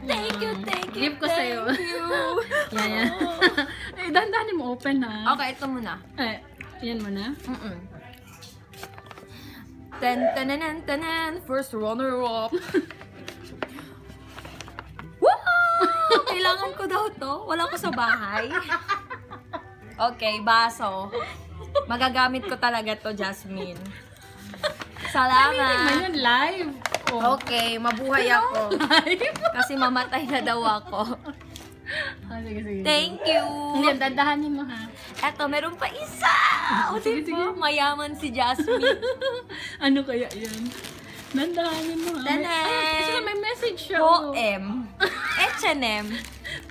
Thank you, thank you, Gift ko sa'yo. thank you. Yan. Eh, dahan-dahanin mo open ha. Okay, ito muna. Yan mo na. Ten, first runner-up. Wow! Kailangan ko daw to. Wala ko sa bahay. Okay, baso. Magagamit ko talaga to, Jasmine. Salamat. Naman yun live. Oh. Okay, mabuhay ako. Kasi mamatay na daw ako. Sige. Thank you. Hindi, dahan-dahanin mo ha. Eto, meron pa isa. O, diba? Mayaman si Jasmine. Ano kaya yan? Dahan-dahanin mo ha. Tanan! May message siya. H&M. H&M.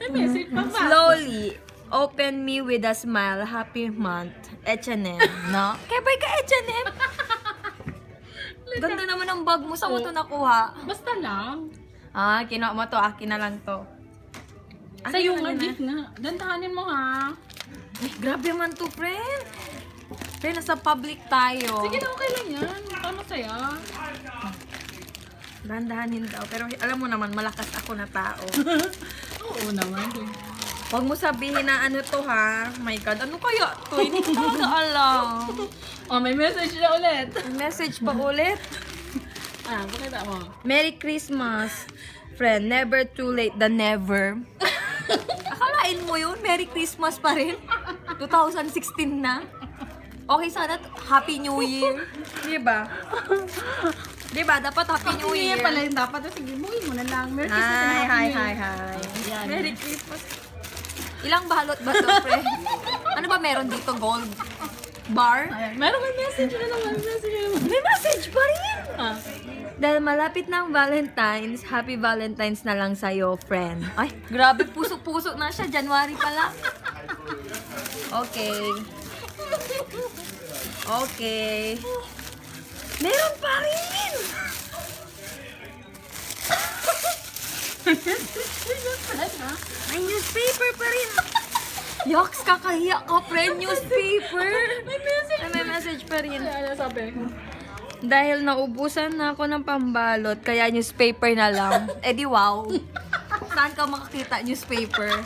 May message pa ba? Slowly. Open me with a smile. Happy month. H&M. No? Kaya ba ka H&M? Ganda naman ang bag mo. Saan mo ito nakuha? Basta lang. Kinuha mo to. Akin na lang to. Sa'yo nga, gift nga. Dahan-dahanin mo ha. Ay, grabe man to, friend. Friend, nasa public tayo. Sige na, okay lang yan. Paano saya? Dahan-dahanin daw. Pero alam mo naman, malakas ako na tao. Oo naman. Huwag mo sabihin na ano to ha. My God, ano kaya to? Hindi ko talaga alam. Oh, may message na ulit. May message pa ulit. Pakita mo. Merry Christmas. Friend, never too late than never. Akalain mo yun? Merry Christmas pa rin? 2016 na? Okay, sana Happy New Year. Diba? Diba? Dapat Happy New Year. Hindi pala yung dapat. Sige, buhay mo na lang. Merry Christmas and Happy New Year. Hi. Yan. Merry Christmas. Ilang balot ba ito, friend? Ano ba meron dito? Gold bar? Ayan. Meron may message na naman. May message pa rin! Ah. Dahil malapit na ang Valentine's, Happy Valentine's na lang sa'yo, friend. Ay, grabe, puso-puso na siya. January pa lang. Okay. Okay. Meron pa rin! May newspaper pa rin. Yoks, kakahiya ka, friend. Newspaper. May message pa rin. Ano sabi? Dahil naubusan na ako ng pambalot, kaya newspaper na lang. Eh di wow. Saan ka makakita newspaper?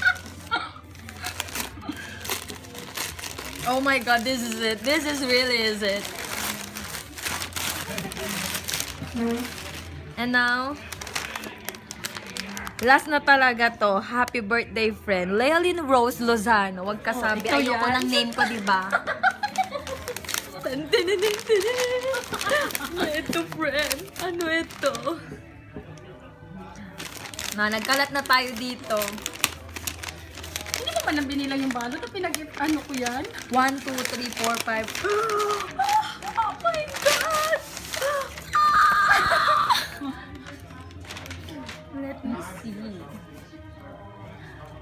Oh my God, this is it. This is really is it. And now, last na talaga to. Happy birthday, friend. Lealyn Rose Lozano. Huwag ka sabi. ikaw Ayoko yan? ng name ko, diba? Ano ito, friend? Ano ito? Nagkalat na tayo dito. Hindi mo ba nang binilang yung balot? Ano ko yan? 1, 2, 3, 4, 5. Oh my God! Let me see.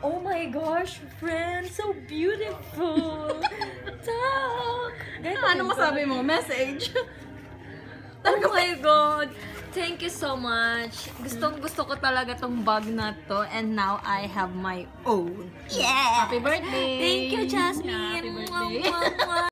Oh my gosh, friend, so beautiful. Talk. Ano masabi mo? Message? Oh my God. Thank you so much. Gusto ko talaga tong bag na to. And now, I have my own. Yeah! Happy birthday! Thank you, Jasmine. Happy birthday! Mwah, mwah, mwah.